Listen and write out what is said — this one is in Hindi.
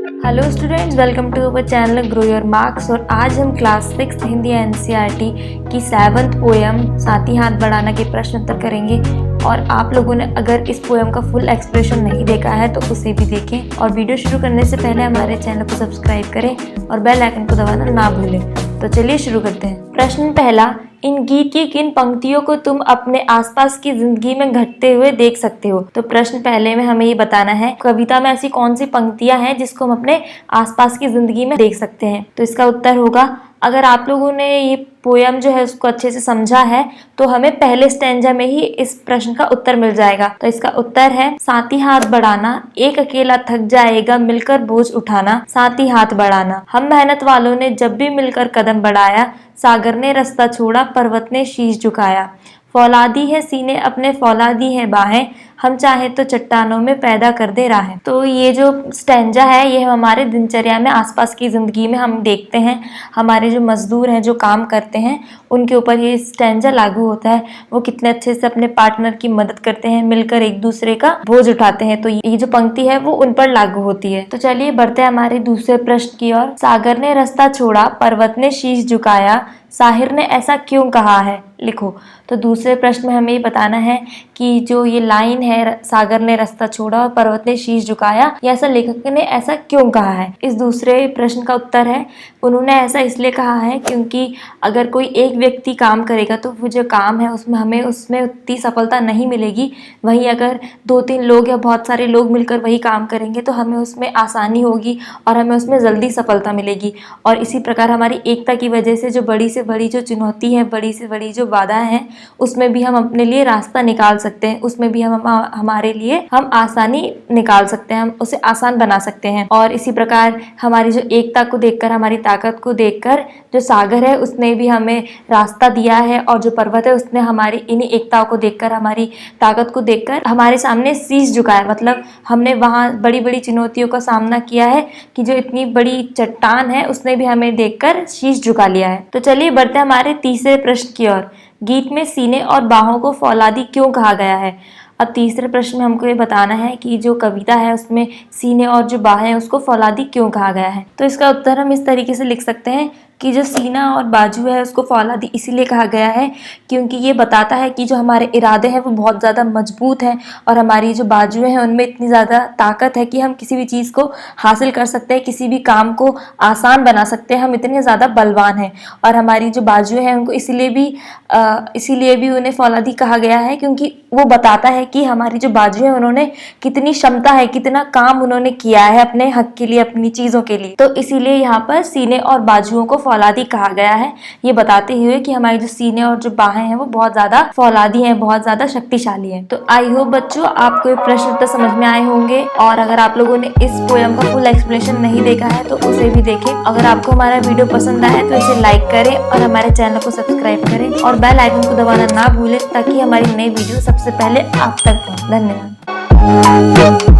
Hello students, welcome to our channel grow your marks. और आज हम क्लास 6 हिंदी एनसीईआरटी की 7th पोएम साथ ही हाथ बढ़ाना के प्रश्न उत्तर करेंगे। और आप लोगों ने अगर इस पोएम का फुल एक्सप्रेशन नहीं देखा है तो उसे भी देखें। और वीडियो शुरू करने से पहले हमारे चैनल को सब्सक्राइब करें और बेल आइकन को दबाना ना भूलें। तो चलिए शुरू करते हैं। प्रश्न पहला, इन गीत की किन पंक्तियों को तुम अपने आसपास की जिंदगी में घटते हुए देख सकते हो? तो प्रश्न पहले में हमें ये बताना है कविता में ऐसी कौन सी पंक्तियां हैं जिसको हम अपने आसपास की जिंदगी में देख सकते हैं। तो इसका उत्तर होगा, अगर आप लोगों ने ये पोयम जो है उसको अच्छे से समझा है तो हमें पहले स्टैंजा में ही इस प्रश्न का उत्तर मिल जाएगा। तो इसका उत्तर है, साथ ही हाथ बढ़ाना, एक अकेला थक जाएगा मिलकर बोझ उठाना, साथ ही हाथ बढ़ाना। हम मेहनत वालों ने जब भी मिलकर कदम बढ़ाया, सागर ने रास्ता छोड़ा पर्वत ने शीश झुकाया। फौलादी है सीने अपने फौलादी है बाहें, हम चाहे तो चट्टानों में पैदा कर दे राहें। तो ये जो स्टैंजा है ये हमारे दिनचर्या में आसपास की ज़िंदगी में हम देखते हैं। हमारे जो मजदूर हैं जो काम करते हैं उनके ऊपर ये स्टैंजा लागू होता है। वो कितने अच्छे से अपने पार्टनर की मदद करते हैं, मिलकर एक दूसरे का बोझ उठाते हैं। तो ये जो पंक्ति है वो उन पर लागू होती है। तो चलिए बढ़ते हैं हमारे दूसरे प्रश्न की ओर। सागर ने रास्ता छोड़ा पर्वत ने शीश झुकाया, साहिर ने ऐसा क्यों कहा है? लिखो। तो दूसरे प्रश्न में हमें ये बताना है कि जो ये लाइन है, सागर ने रास्ता छोड़ा और पर्वत ने शीश झुकाया, ये ऐसा लेखक ने ऐसा क्यों कहा है? इस दूसरे प्रश्न का उत्तर है, उन्होंने ऐसा इसलिए कहा है क्योंकि अगर कोई एक व्यक्ति काम करेगा तो वो जो काम है उसमें उतनी सफलता नहीं मिलेगी। वहीं अगर 2-3 लोग या बहुत सारे लोग मिलकर वही काम करेंगे तो हमें उसमें आसानी होगी और हमें उसमें जल्दी सफलता मिलेगी। और इसी प्रकार हमारी एकता की वजह से जो बड़ी से बड़ी जो चुनौती है, बड़ी से बड़ी जो बाधा है, उसमें भी हम अपने लिए रास्ता निकाल सकते हैं। उसमें भी हमारे लिए हम आसानी निकाल सकते हैं, हम उसे आसान बना सकते हैं। और इसी प्रकार हमारी जो एकता को देखकर, हमारी ताकत को देखकर जो सागर है उसने भी हमें रास्ता दिया है, और जो पर्वत है उसने हमारी इन्हीं एकताओं को देखकर, हमारी ताकत को देखकर हमारे सामने शीश झुकाया। मतलब हमने वहाँ बड़ी बड़ी चुनौतियों का सामना किया है कि जो इतनी बड़ी चट्टान है उसने भी हमें देखकर शीश झुका लिया है। तो चलिए बढ़ते हैं हमारे तीसरे प्रश्न की ओर। गीत में सीने और बाहों को फौलादी क्यों कहा गया है? अब तीसरे प्रश्न में हमको ये बताना है कि जो कविता है उसमें सीने और जो बाहें हैं उसको फौलादी क्यों कहा गया है। तो इसका उत्तर हम इस तरीके से लिख सकते हैं कि जो सीना और बाजू है उसको फौलादी इसीलिए कहा गया है क्योंकि ये बताता है कि जो हमारे इरादे हैं वो बहुत ज़्यादा मजबूत हैं और हमारी जो बाजुएं हैं उनमें इतनी ज़्यादा ताकत है कि हम किसी भी चीज़ को हासिल कर सकते हैं, किसी भी काम को आसान बना सकते हैं। हम इतने ज़्यादा बलवान हैं और हमारी जो बाजुएं हैं उनको इसीलिए भी उन्हें फौलादी कहा गया है क्योंकि वो बताता है कि हमारी जो बाजुएं हैं उन्होंने कितनी क्षमता है, कितना काम उन्होंने किया है अपने हक के लिए, अपनी चीज़ों के लिए। तो इसीलिए यहाँ पर सीने और बाजुओं को फौलादी कहा गया है, ये बताते हुए कि हमारी जो सीने और जो बाहें हैं वो बहुत ज्यादा फौलादी हैं, बहुत ज्यादा शक्तिशाली हैं। तो आई होप बच्चों आपको ये प्रश्न उत्तर समझ में आए होंगे। और अगर आप लोगों ने इस पोयम का फुल एक्सप्लेनेशन नहीं देखा है तो उसे भी देखें। अगर आपको हमारा वीडियो पसंद आए तो इसे लाइक करें और हमारे चैनल को सब्सक्राइब करें और बेल आइकन को दबाना ना भूलें ताकि हमारी नई वीडियो सबसे पहले आप तक पहुंचे। धन्यवाद।